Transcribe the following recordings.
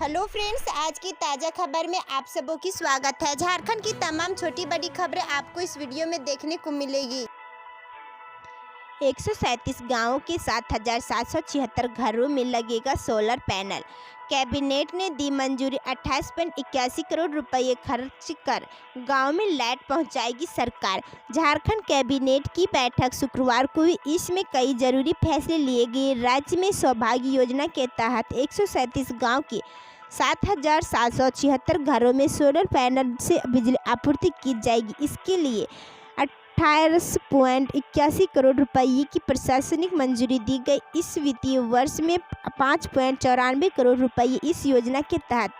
Hello friends, आज की ताज़ा खबर में आप सबों की स्वागत है। झारखंड की तमाम छोटी बड़ी खबरें आपको इस वीडियो में देखने को मिलेगी। 137 गांवों के 7,776 घरों में लगेगा सोलर पैनल। कैबिनेट ने दी मंजूरी। 28.81 करोड़ रुपए खर्च कर गांव में लाइट पहुंचाएगी सरकार। झारखंड कैबिनेट की बैठक शुक्रवार को हुई। इसमें कई जरूरी फैसले लिए गए। राज्य में सौभाग्य योजना के तहत 137 गांव के 7,776 घरों में सोलर पैनल से बिजली आपूर्ति की जाएगी। इसके लिए 28.81 करोड़ रुपए की प्रशासनिक मंजूरी दी गई। इस वित्तीय वर्ष में 5.94 करोड़ रुपए इस योजना के तहत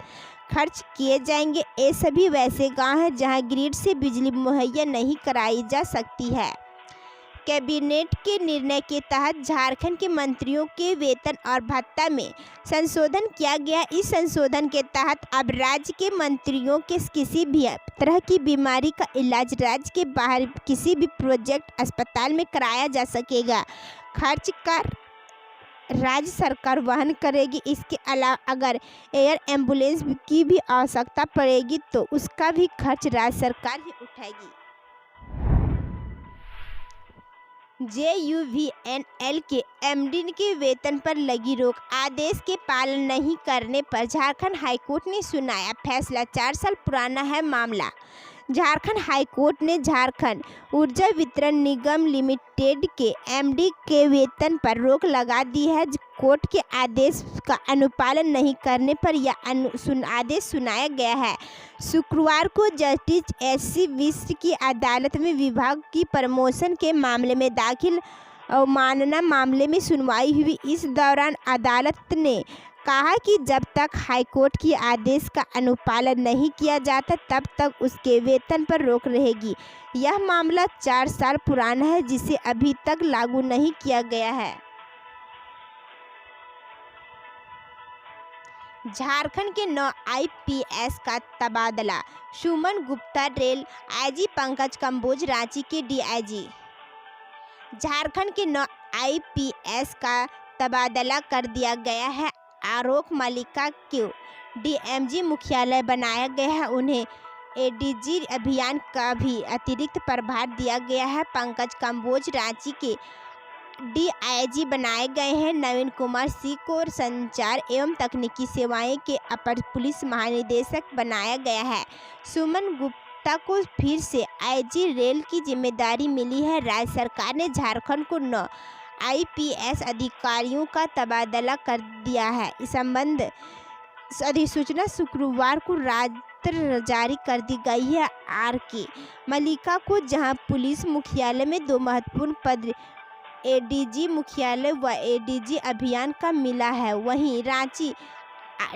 खर्च किए जाएंगे। ये सभी वैसे गांव हैं जहां ग्रिड से बिजली मुहैया नहीं कराई जा सकती है। कैबिनेट के निर्णय के तहत झारखंड के मंत्रियों के वेतन और भत्ता में संशोधन किया गया। इस संशोधन के तहत अब राज्य के मंत्रियों के किसी भी तरह की बीमारी का इलाज राज्य के बाहर किसी भी प्रोजेक्ट अस्पताल में कराया जा सकेगा। खर्च का राज्य सरकार वहन करेगी। इसके अलावा अगर एयर एम्बुलेंस की भी आवश्यकता पड़ेगी तो उसका भी खर्च राज्य सरकार ही उठाएगी। JUVNL के MD के वेतन पर लगी रोक। आदेश के पालन नहीं करने पर झारखंड हाईकोर्ट ने सुनाया फैसला। 4 साल पुराना है मामला। झारखंड हाईकोर्ट ने झारखंड ऊर्जा वितरण निगम लिमिटेड के MD के वेतन पर रोक लगा दी है। कोर्ट के आदेश का अनुपालन नहीं करने पर यह आदेश सुनाया गया है। शुक्रवार को जस्टिस SC मिश्र की अदालत में विभाग की प्रमोशन के मामले में दाखिल अवमानना मामले में सुनवाई हुई। इस दौरान अदालत ने कहा कि जब तक हाईकोर्ट के आदेश का अनुपालन नहीं किया जाता तब तक उसके वेतन पर रोक रहेगी। यह मामला 4 साल पुराना है जिसे अभी तक लागू नहीं किया गया है। झारखंड के 9 IPS का तबादला। सुमन गुप्ता रेल IG, पंकज कंबोज रांची के DIG। झारखंड के 9 IPS का तबादला कर दिया गया है। आलोक मलिका को DMG मुख्यालय बनाया गया है। उन्हें ADG अभियान का भी अतिरिक्त प्रभार दिया गया है। पंकज कंबोज रांची के DIG बनाए गए हैं। नवीन कुमार सिंह को संचार एवं तकनीकी सेवाएं के अपर पुलिस महानिदेशक बनाया गया है। सुमन गुप्ता को फिर से IG रेल की जिम्मेदारी मिली है। राज्य सरकार ने झारखंड को 9 IPS अधिकारियों का तबादला कर दिया है। इस संबंध अधिसूचना शुक्रवार को रात्र जारी कर दी गई है। RK मलिका को जहां पुलिस मुख्यालय में 2 महत्वपूर्ण पद ADG मुख्यालय व ADG अभियान का मिला है, वहीं रांची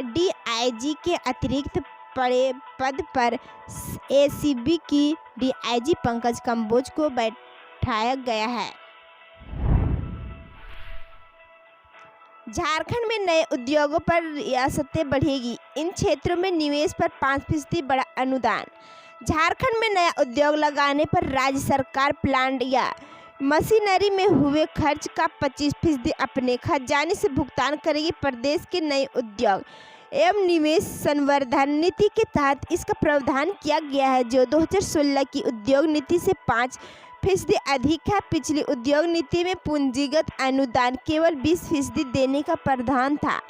DIG के अतिरिक्त बड़े पद पर ACB की DIG पंकज कंबोज को बैठाया गया है। झारखंड में नए उद्योगों पर रियासतें बढ़ेगी। इन क्षेत्रों में निवेश पर 5% बड़ा अनुदान। झारखंड में नया उद्योग लगाने पर राज्य सरकार प्लांट या मशीनरी में हुए खर्च का 25% अपने खजाने से भुगतान करेगी। प्रदेश के नए उद्योग एवं निवेश संवर्धन नीति के तहत इसका प्रावधान किया गया है, जो 2016 की उद्योग नीति से 5% अधिक है। पिछली उद्योग नीति में पूंजीगत अनुदान केवल 20% देने का प्रावधान था।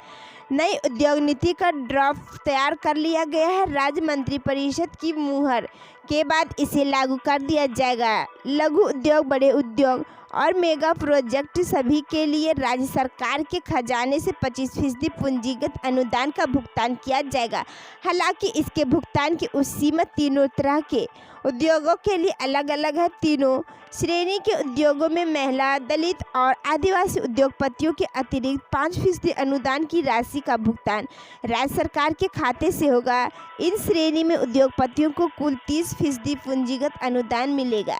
नई उद्योग नीति का ड्राफ्ट तैयार कर लिया गया है। राज्य मंत्रिपरिषद की मुहर के बाद इसे लागू कर दिया जाएगा। लघु उद्योग, बड़े उद्योग और मेगा प्रोजेक्ट सभी के लिए राज्य सरकार के खजाने से 25% पूंजीगत अनुदान का भुगतान किया जाएगा। हालांकि इसके भुगतान की उस सीमा तीनों तरह के उद्योगों के लिए अलग अलग है। तीनों श्रेणी के उद्योगों में महिला, दलित और आदिवासी उद्योगपतियों के अतिरिक्त 5% अनुदान की राशि का भुगतान राज्य सरकार के खाते से होगा। इन श्रेणी में उद्योगपतियों को कुल 30% पूंजीगत अनुदान मिलेगा।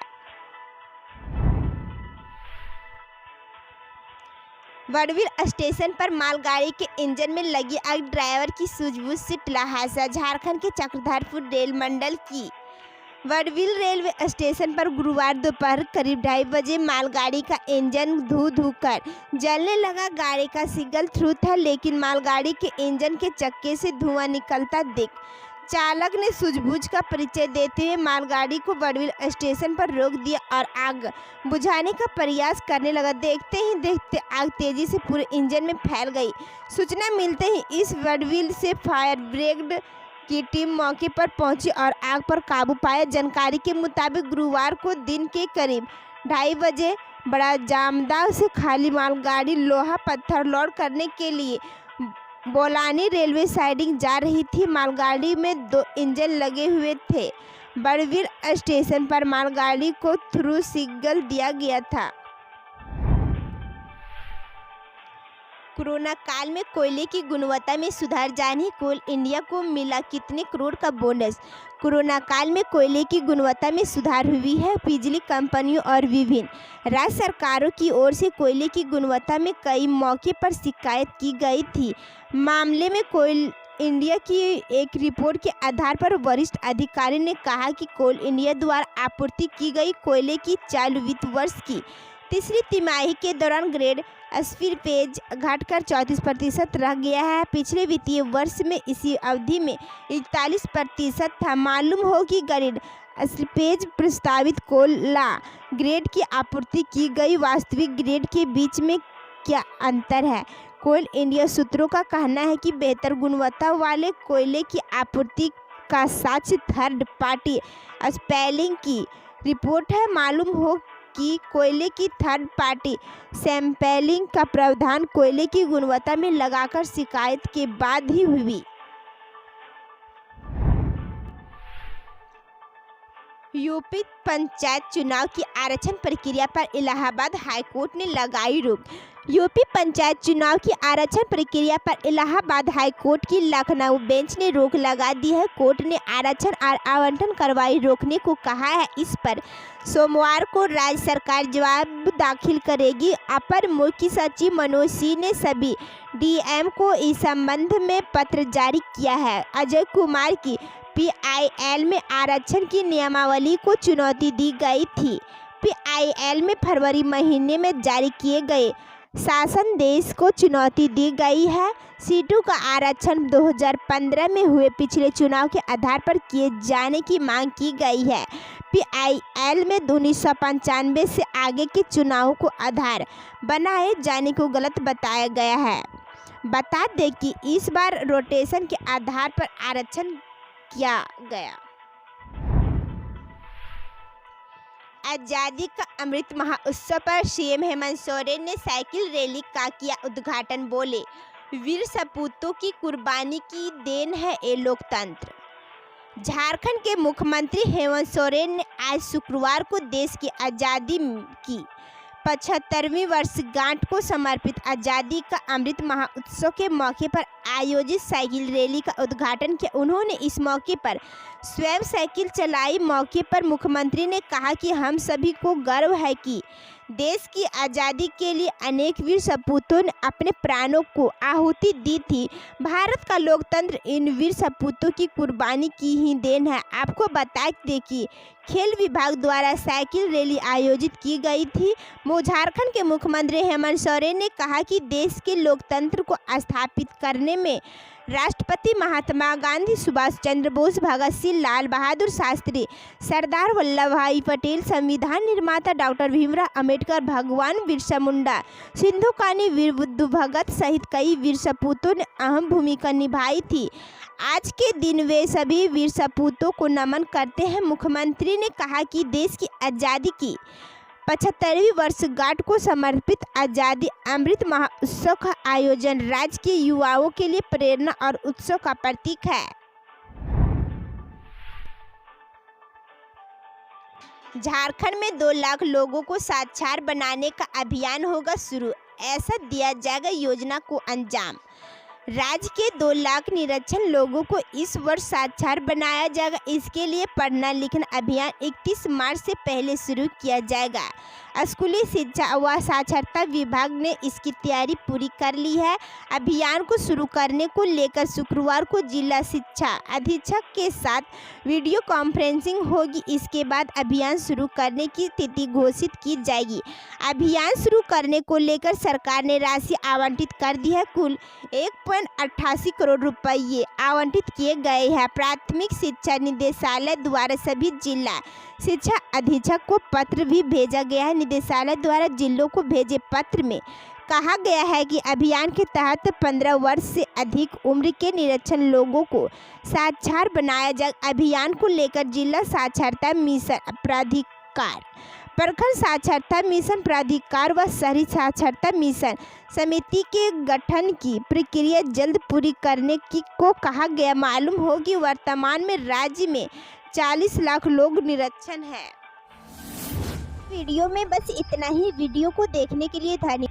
वडविल स्टेशन पर मालगाड़ी के इंजन में लगी आग, ड्राइवर की सूझबूझ से टला हादसा। झारखंड के चक्रधरपुर रेल मंडल की वडविल रेलवे स्टेशन पर गुरुवार दोपहर करीब 2:30 बजे मालगाड़ी का इंजन धू कर जलने लगा। गाड़ी का सिग्नल थ्रू था, लेकिन मालगाड़ी के इंजन के चक्के से धुआं निकलता देख चालक ने सूझबूझ का परिचय देते हुए मालगाड़ी को वडविल स्टेशन पर रोक दिया और आग बुझाने का प्रयास करने लगा। देखते ही देखते आग तेजी से पूरे इंजन में फैल गई। सूचना मिलते ही इस वडविल से फायर ब्रिगेड की टीम मौके पर पहुंची और आग पर काबू पाया। जानकारी के मुताबिक गुरुवार को दिन के करीब 2:30 बजे बड़ा जामदा से खाली मालगाड़ी लोहा पत्थर लोड करने के लिए बोलानी रेलवे साइडिंग जा रही थी। मालगाड़ी में 2 इंजन लगे हुए थे। वडविल स्टेशन पर मालगाड़ी को थ्रू सिग्नल दिया गया था। कोरोना काल में कोयले की गुणवत्ता में सुधार जाने कोल इंडिया को मिला कितने करोड़ का बोनस। कोरोना काल में कोयले की गुणवत्ता में सुधार हुई है। बिजली कंपनियों और विभिन्न राज्य सरकारों की ओर से कोयले की गुणवत्ता में कई मौके पर शिकायत की गई थी। मामले में कोल इंडिया की एक रिपोर्ट के आधार पर वरिष्ठ अधिकारी ने कहा कि कोल इंडिया द्वारा आपूर्ति की गई कोयले की चालू वित्त वर्ष की तीसरी तिमाही के दौरान ग्रेड स्वीपेज घटकर 34% रह गया है। पिछले वित्तीय वर्ष में इसी अवधि में 41% था। मालूम हो कि ग्रेड स्वीपेज प्रस्तावित कोयला ग्रेड की आपूर्ति की गई वास्तविक ग्रेड के बीच में क्या अंतर है। कोल इंडिया सूत्रों का कहना है कि बेहतर गुणवत्ता वाले कोयले की आपूर्ति का साक्ष्य थर्ड पार्टी स्पेलिंग की रिपोर्ट है। मालूम हो कि कोयले की थर्ड पार्टी सैंपलिंग का प्रावधान कोयले की गुणवत्ता में लगाकर शिकायत के बाद ही हुई। यूपी पंचायत चुनाव की आरक्षण प्रक्रिया पर इलाहाबाद हाईकोर्ट ने लगाई रोक। यूपी पंचायत चुनाव की आरक्षण प्रक्रिया पर इलाहाबाद हाईकोर्ट की लखनऊ बेंच ने रोक लगा दी है। कोर्ट ने आरक्षण और आवंटन कार्रवाई रोकने को कहा है। इस पर सोमवार को राज्य सरकार जवाब दाखिल करेगी। अपर मुख्य सचिव मनोज सिंह ने सभी डीएम को इस संबंध में पत्र जारी किया है। अजय कुमार की पीआईएल में आरक्षण की नियमावली को चुनौती दी गई थी। पीआईएल में फरवरी महीने में जारी किए गए शासन देश को चुनौती दी गई है। सीटों का आरक्षण 2015 में हुए पिछले चुनाव के आधार पर किए जाने की मांग की गई है। पीआईएल में 1995 से आगे के चुनावों को आधार बनाए जाने को गलत बताया गया है। बता दें कि इस बार रोटेशन के आधार पर आरक्षण किया गया। आजादी का अमृत महोत्सव पर सीएम हेमंत सोरेन ने साइकिल रैली का किया उद्घाटन। बोले, वीर सपूतों की कुर्बानी की देन है ये लोकतंत्र। झारखंड के मुख्यमंत्री हेमंत सोरेन ने आज शुक्रवार को देश की आज़ादी की 75वीं वर्षगांठ को समर्पित आज़ादी का अमृत महोत्सव के मौके पर आयोजित साइकिल रैली का उद्घाटन किया। उन्होंने इस मौके पर स्वयं साइकिल चलाई। मौके पर मुख्यमंत्री ने कहा कि हम सभी को गर्व है कि देश की आज़ादी के लिए अनेक वीर सपूतों ने अपने प्राणों को आहुति दी थी। भारत का लोकतंत्र इन वीर सपूतों की कुर्बानी की ही देन है। आपको बता दें कि खेल विभाग द्वारा साइकिल रैली आयोजित की गई थी। झारखंड के मुख्यमंत्री हेमंत सोरेन ने कहा कि देश के लोकतंत्र को स्थापित करने में राष्ट्रपति महात्मा गांधी, सुभाष चंद्र बोस, भगत सिंह, लाल बहादुर शास्त्री, सरदार वल्लभ भाई पटेल, संविधान निर्माता डॉक्टर भीमराव अंबेडकर, भगवान बिरसा मुंडा, सिंधु कान्हू, वीर बुद्धू भगत सहित कई वीर सपूतों ने अहम भूमिका निभाई थी। आज के दिन वे सभी वीर सपूतों को नमन करते हैं। मुख्यमंत्री ने कहा कि देश की आज़ादी की 75वीं वर्षगांठ को समर्पित आज़ादी अमृत महोत्सव का आयोजन राज्य के युवाओं के लिए प्रेरणा और उत्सव का प्रतीक है। झारखंड में 2 लाख लोगों को साक्षर बनाने का अभियान होगा शुरू। ऐसा दिया जाएगा योजना को अंजाम। राज्य के 2 लाख निरक्षर लोगों को इस वर्ष साक्षर बनाया जाएगा। इसके लिए पढ़ना लिखना अभियान 31 मार्च से पहले शुरू किया जाएगा। स्कूली शिक्षा व साक्षरता विभाग ने इसकी तैयारी पूरी कर ली है। अभियान को शुरू करने को लेकर शुक्रवार को जिला शिक्षा अधीक्षक के साथ वीडियो कॉन्फ्रेंसिंग होगी। इसके बाद अभियान शुरू करने की तिथि घोषित की जाएगी। अभियान शुरू करने को लेकर सरकार ने राशि आवंटित कर दी है। कुल 1.88 करोड़ रुपये आवंटित किए गए हैं। प्राथमिक शिक्षा निदेशालय द्वारा सभी जिला शिक्षा अधीक्षक को पत्र भी भेजा गया है। निदेशालय द्वारा जिलों को भेजे पत्र में कहा गया है कि अभियान के तहत 15 वर्ष से अधिक उम्र के निरक्षर लोगों को साक्षर बनाया जाए। अभियान को लेकर जिला साक्षरता मिशन प्राधिकार, प्रखंड साक्षरता मिशन प्राधिकार व शहरी साक्षरता मिशन समिति के गठन की प्रक्रिया जल्द पूरी करने को कहा गया। मालूम हो कि वर्तमान में राज्य में 40 लाख लोग निरक्षर हैं। वीडियो में बस इतना ही। वीडियो को देखने के लिए धन्यवाद।